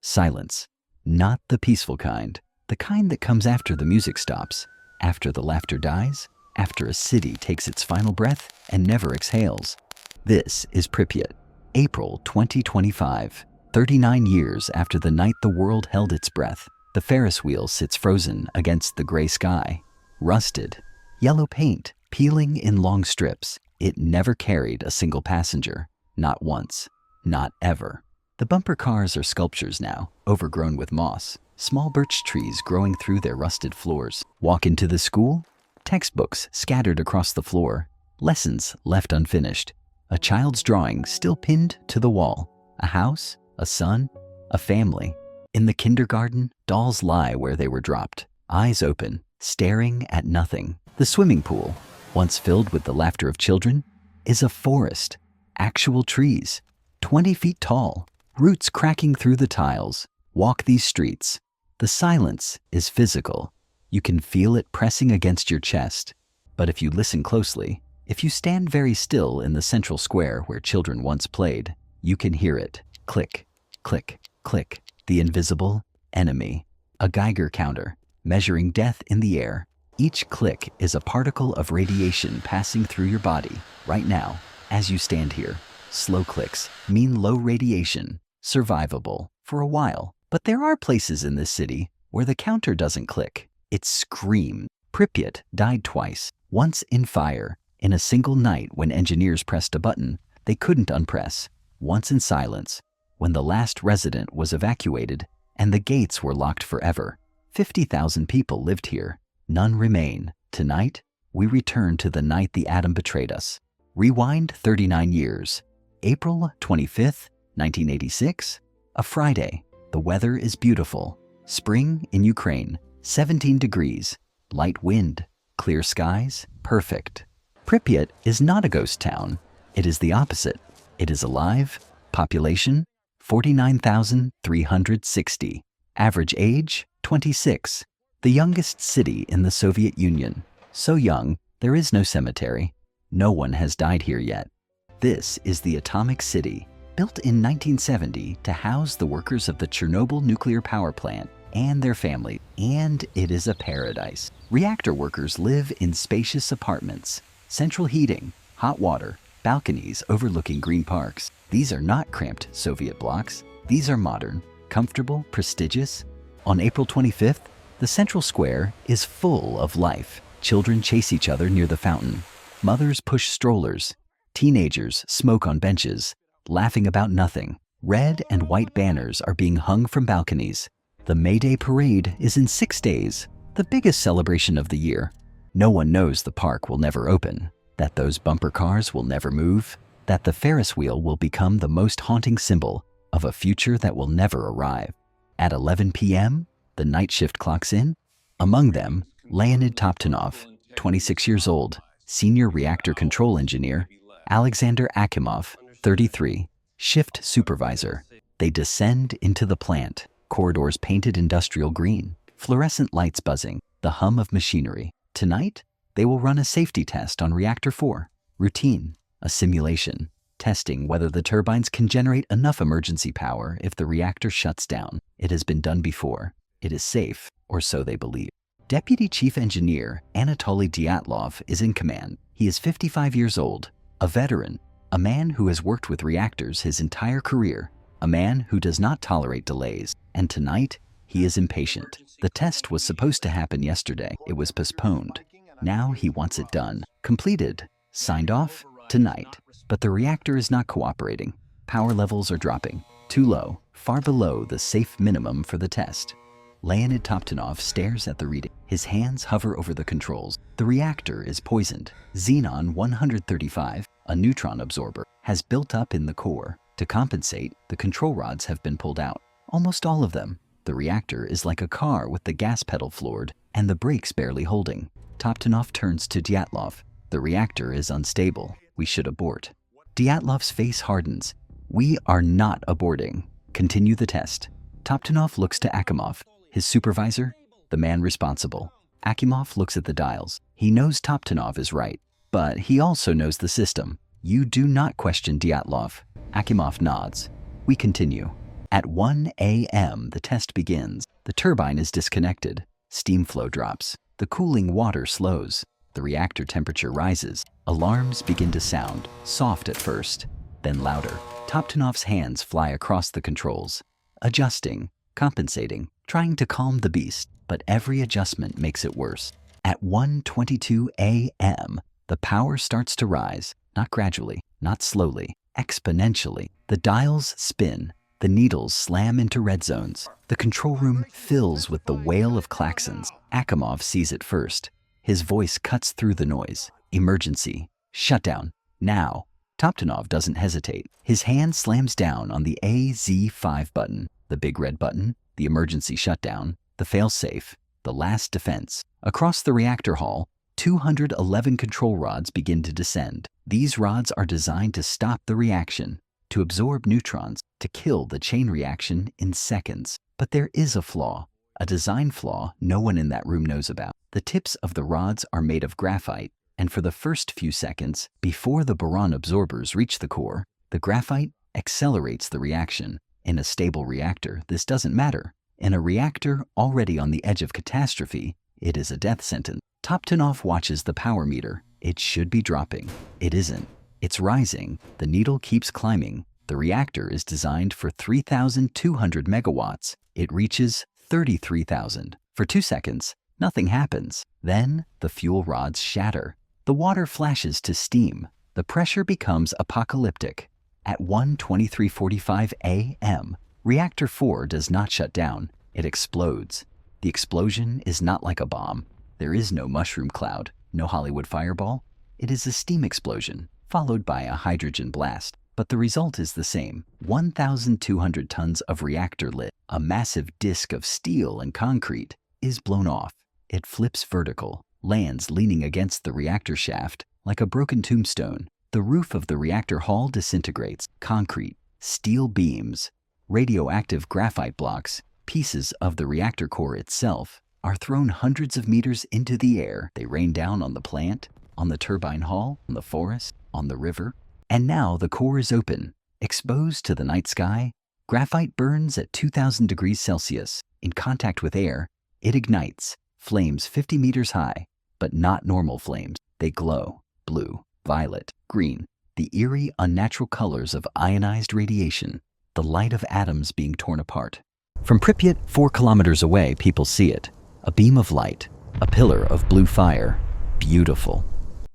Silence. Not the peaceful kind. The kind that comes after the music stops, after the laughter dies, after a city takes its final breath and never exhales. This is Pripyat, April 2025. 39 years after the night the world held its breath, the Ferris wheel sits frozen against the gray sky. Rusted. Yellow paint, peeling in long strips. It never carried a single passenger. Not once. Not ever. The bumper cars are sculptures now, overgrown with moss. Small birch trees growing through their rusted floors. Walk into the school? Textbooks scattered across the floor. Lessons left unfinished. A child's drawing still pinned to the wall. A house, a son, a family. In the kindergarten, dolls lie where they were dropped, eyes open, staring at nothing. The swimming pool, once filled with the laughter of children, is a forest. Actual trees, 20 feet tall, roots cracking through the tiles. Walk these streets. The silence is physical. You can feel it pressing against your chest. But if you listen closely, if you stand very still in the central square where children once played, you can hear it. Click, click, click. The invisible enemy. A Geiger counter, measuring death in the air. Each click is a particle of radiation passing through your body right now as you stand here. Slow clicks mean low radiation, survivable for a while. But there are places in this city where the counter doesn't click. It screams. Pripyat died twice, once in fire, in a single night when engineers pressed a button they couldn't unpress, once in silence, when the last resident was evacuated and the gates were locked forever. 50,000 people lived here. None remain. Tonight, we return to the night the atom betrayed us. Rewind 39 years. April 25th, 1986, a Friday. The weather is beautiful. Spring in Ukraine, 17 degrees, light wind, clear skies, perfect. Pripyat is not a ghost town. It is the opposite. It is alive. Population, 49,360. Average age, 26. The youngest city in the Soviet Union. So young, there is no cemetery. No one has died here yet. This is the Atomic City, built in 1970 to house the workers of the Chernobyl nuclear power plant and their families, and it is a paradise. Reactor workers live in spacious apartments, central heating, hot water, balconies overlooking green parks. These are not cramped Soviet blocks. These are modern, comfortable, prestigious. On April 25th, the central square is full of life. Children chase each other near the fountain. Mothers push strollers. Teenagers smoke on benches, laughing about nothing. Red and white banners are being hung from balconies. The May Day parade is in 6 days, the biggest celebration of the year. No one knows the park will never open, that those bumper cars will never move, that the Ferris wheel will become the most haunting symbol of a future that will never arrive. At 11 p.m., the night shift clocks in. Among them, Leonid Toptunov, 26 years old, senior reactor control engineer, Alexander Akimov, 33, shift supervisor. They descend into the plant, corridors painted industrial green, fluorescent lights buzzing, the hum of machinery. Tonight, they will run a safety test on Reactor 4. Routine, a simulation, testing whether the turbines can generate enough emergency power if the reactor shuts down. It has been done before. It is safe, or so they believe. Deputy Chief Engineer Anatoly Dyatlov is in command. He is 55 years old, a veteran, a man who has worked with reactors his entire career, a man who does not tolerate delays. And tonight, he is impatient. The test was supposed to happen yesterday. It was postponed. Now he wants it done, completed, signed off tonight. But the reactor is not cooperating. Power levels are dropping, too low, far below the safe minimum for the test. Leonid Toptunov stares at the reading. His hands hover over the controls. The reactor is poisoned. Xenon-135, a neutron absorber, has built up in the core. To compensate, the control rods have been pulled out. Almost all of them. The reactor is like a car with the gas pedal floored and the brakes barely holding. Toptunov turns to Dyatlov. The reactor is unstable. We should abort. Dyatlov's face hardens. We are not aborting. Continue the test. Toptunov looks to Akimov, his supervisor, the man responsible. Akimov looks at the dials. He knows Toptunov is right, but he also knows the system. You do not question Dyatlov. Akimov nods. We continue. At 1 a.m., the test begins. The turbine is disconnected. Steam flow drops. The cooling water slows. The reactor temperature rises. Alarms begin to sound, soft at first, then louder. Toptunov's hands fly across the controls, adjusting, compensating, trying to calm the beast, but every adjustment makes it worse. At 1:22 a.m., the power starts to rise, not gradually, not slowly, exponentially. The dials spin. The needles slam into red zones. The control room fills with the wail of klaxons. Akimov sees it first. His voice cuts through the noise. Emergency. Shutdown. Now. Toptunov doesn't hesitate. His hand slams down on the AZ5 button, the big red button, the emergency shutdown, the failsafe, the last defense. Across the reactor hall, 211 control rods begin to descend. These rods are designed to stop the reaction, to absorb neutrons, to kill the chain reaction in seconds. But there is a flaw, a design flaw no one in that room knows about. The tips of the rods are made of graphite, and for the first few seconds, before the boron absorbers reach the core, the graphite accelerates the reaction. In a stable reactor, this doesn't matter. In a reactor already on the edge of catastrophe, it is a death sentence. Toptunov watches the power meter. It should be dropping. It isn't. It's rising. The needle keeps climbing. The reactor is designed for 3,200 megawatts. It reaches 33,000. For 2 seconds, nothing happens. Then the fuel rods shatter. The water flashes to steam. The pressure becomes apocalyptic. At 1:23:45 a.m., Reactor 4 does not shut down. It explodes. The explosion is not like a bomb. There is no mushroom cloud, no Hollywood fireball. It is a steam explosion, followed by a hydrogen blast. But the result is the same. 1,200 tons of reactor lead, a massive disk of steel and concrete, is blown off. It flips vertical, lands leaning against the reactor shaft like a broken tombstone. The roof of the reactor hall disintegrates. Concrete, steel beams, radioactive graphite blocks, pieces of the reactor core itself are thrown hundreds of meters into the air. They rain down on the plant, on the turbine hall, on the forest, on the river. And now the core is open, exposed to the night sky. Graphite burns at 2,000 degrees Celsius. In contact with air, it ignites, flames 50 meters high, but not normal flames. They glow, blue, violet, green, the eerie, unnatural colors of ionized radiation, the light of atoms being torn apart. From Pripyat, 4 kilometers away, people see it. A beam of light, a pillar of blue fire. Beautiful.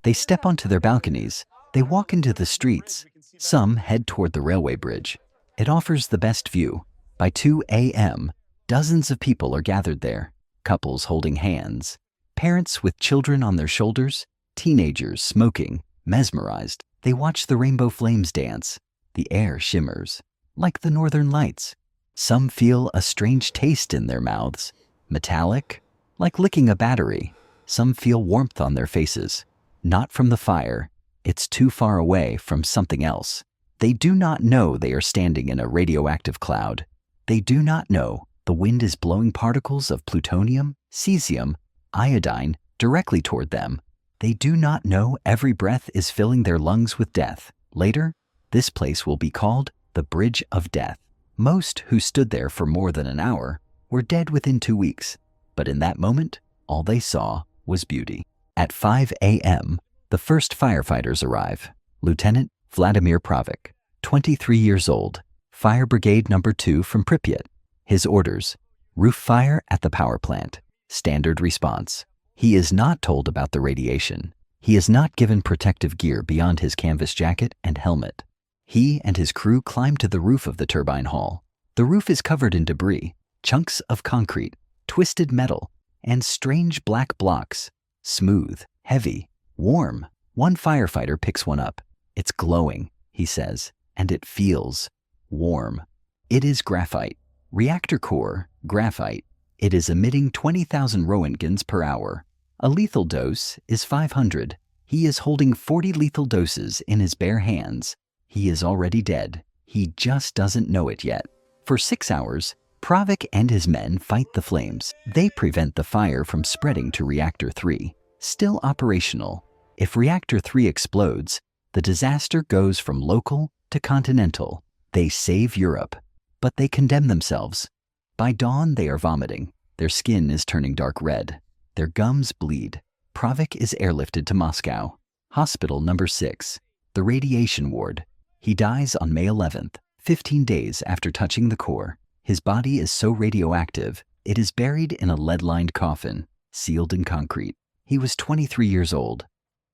They step onto their balconies. They walk into the streets. Some head toward the railway bridge. It offers the best view. By 2 a.m., dozens of people are gathered there. Couples holding hands. Parents with children on their shoulders. Teenagers smoking, mesmerized. They watch the rainbow flames dance. The air shimmers, like the northern lights. Some feel a strange taste in their mouths. Metallic, like licking a battery. Some feel warmth on their faces. Not from the fire. It's too far away from something else. They do not know they are standing in a radioactive cloud. They do not know the wind is blowing particles of plutonium, cesium, iodine directly toward them. They do not know every breath is filling their lungs with death. Later, this place will be called the Bridge of Death. Most who stood there for more than an hour were dead within 2 weeks. But in that moment, all they saw was beauty. At 5 a.m., the first firefighters arrive. Lieutenant Vladimir Pravik, 23 years old, Fire Brigade No. 2 from Pripyat. His orders: roof fire at the power plant. Standard response. He is not told about the radiation. He is not given protective gear beyond his canvas jacket and helmet. He and his crew climb to the roof of the turbine hall. The roof is covered in debris, chunks of concrete, twisted metal, and strange black blocks. Smooth, heavy, warm. One firefighter picks one up. It's glowing, he says, and it feels warm. It is graphite. Reactor core, graphite. It is emitting 20,000 roentgens per hour. A lethal dose is 500. He is holding 40 lethal doses in his bare hands. He is already dead. He just doesn't know it yet. For 6 hours, Pravik and his men fight the flames. They prevent the fire from spreading to Reactor 3, still operational. If Reactor 3 explodes, the disaster goes from local to continental. They save Europe. but they condemn themselves. By dawn, they are vomiting. Their skin is turning dark red. Their gums bleed. Pravik is airlifted to Moscow. Hospital number 6, the radiation ward. He dies on May 11th, 15 days after touching the core. His body is so radioactive, it is buried in a lead-lined coffin, sealed in concrete. He was 23 years old.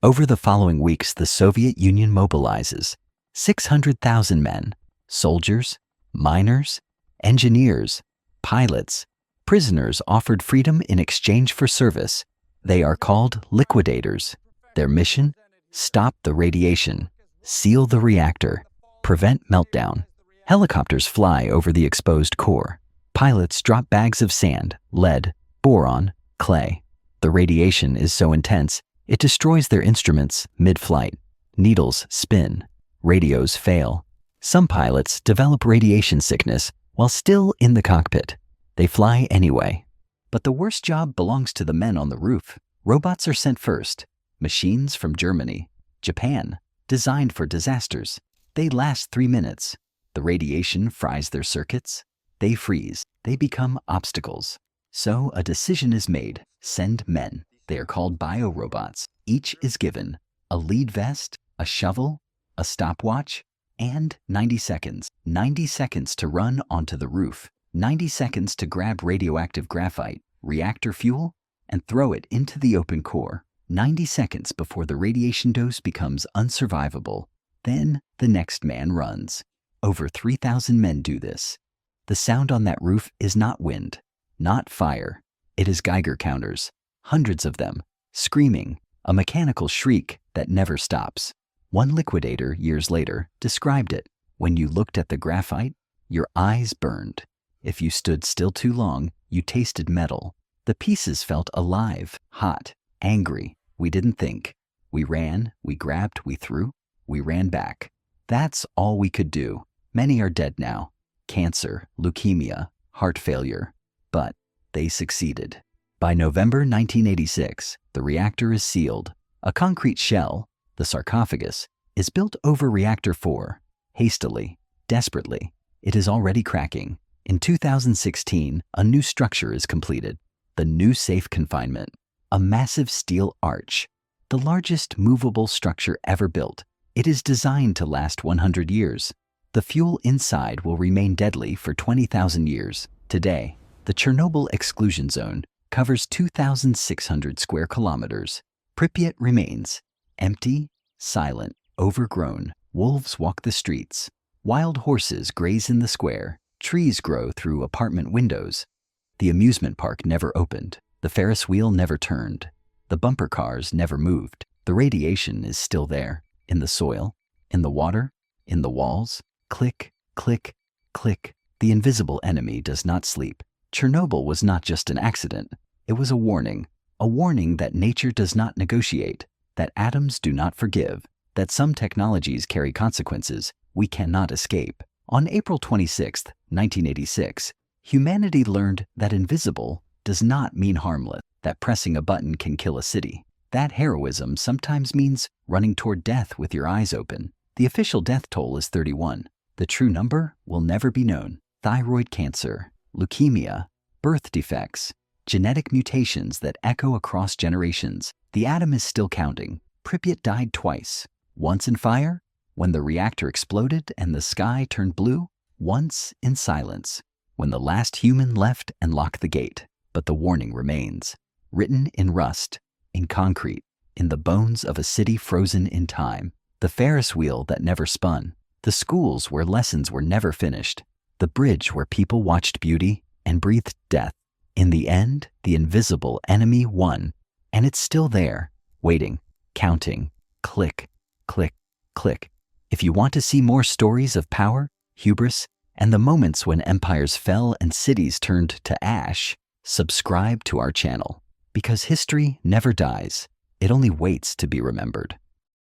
Over the following weeks, the Soviet Union mobilizes 600,000 men, soldiers, miners, engineers, pilots, prisoners offered freedom in exchange for service. They are called liquidators. Their mission? Stop the radiation, seal the reactor, prevent meltdown. Helicopters fly over the exposed core. Pilots drop bags of sand, lead, boron, clay. The radiation is so intense, it destroys their instruments mid-flight. Needles spin. Radios fail. Some pilots develop radiation sickness while still in the cockpit. They fly anyway. But the worst job belongs to the men on the roof. Robots are sent first. Machines from Germany, Japan, designed for disasters. They last 3 minutes. The radiation fries their circuits. They freeze. They become obstacles. So a decision is made. Send men. They are called biorobots. Each is given a lead vest, a shovel, a stopwatch, and 90 seconds. 90 seconds to run onto the roof. 90 seconds to grab radioactive graphite, reactor fuel, and throw it into the open core. 90 seconds before the radiation dose becomes unsurvivable. Then the next man runs. Over 3,000 men do this. The sound on that roof is not wind, not fire. It is Geiger counters, hundreds of them, screaming, a mechanical shriek that never stops. One liquidator, years later, described it. When you looked at the graphite, your eyes burned. If you stood still too long, you tasted metal. The pieces felt alive, hot, angry. We didn't think. We ran, we grabbed, we threw, we ran back. That's all we could do. Many are dead now. Cancer, leukemia, heart failure. But they succeeded. By November 1986, the reactor is sealed. A concrete shell, the sarcophagus, is built over Reactor 4. Hastily, desperately, it is already cracking. In 2016, a new structure is completed. The new safe confinement. A massive steel arch. The largest movable structure ever built. It is designed to last 100 years. The fuel inside will remain deadly for 20,000 years. Today, the Chernobyl exclusion zone covers 2,600 square kilometers. Pripyat remains empty, silent, overgrown. Wolves walk the streets. Wild horses graze in the square. Trees grow through apartment windows. The amusement park never opened. The Ferris wheel never turned. The bumper cars never moved. The radiation is still there, in the soil, in the water, in the walls. Click, click, click. The invisible enemy does not sleep. Chernobyl was not just an accident. It was a warning that nature does not negotiate, that atoms do not forgive, that some technologies carry consequences we cannot escape. On April 26, 1986, humanity learned that invisible does not mean harmless, that pressing a button can kill a city. That heroism sometimes means running toward death with your eyes open. The official death toll is 31. The true number will never be known. Thyroid cancer, leukemia, birth defects, genetic mutations that echo across generations. The atom is still counting. Pripyat died twice. Once in fire, when the reactor exploded and the sky turned blue. Once in silence, when the last human left and locked the gate. But the warning remains, written in rust, in concrete, in the bones of a city frozen in time. The Ferris wheel that never spun. The schools where lessons were never finished. The bridge where people watched beauty and breathed death. In the end, the invisible enemy won. And it's still there, waiting, counting. Click, click, click. If you want to see more stories of power, hubris, and the moments when empires fell and cities turned to ash, subscribe to our channel. Because history never dies. It only waits to be remembered.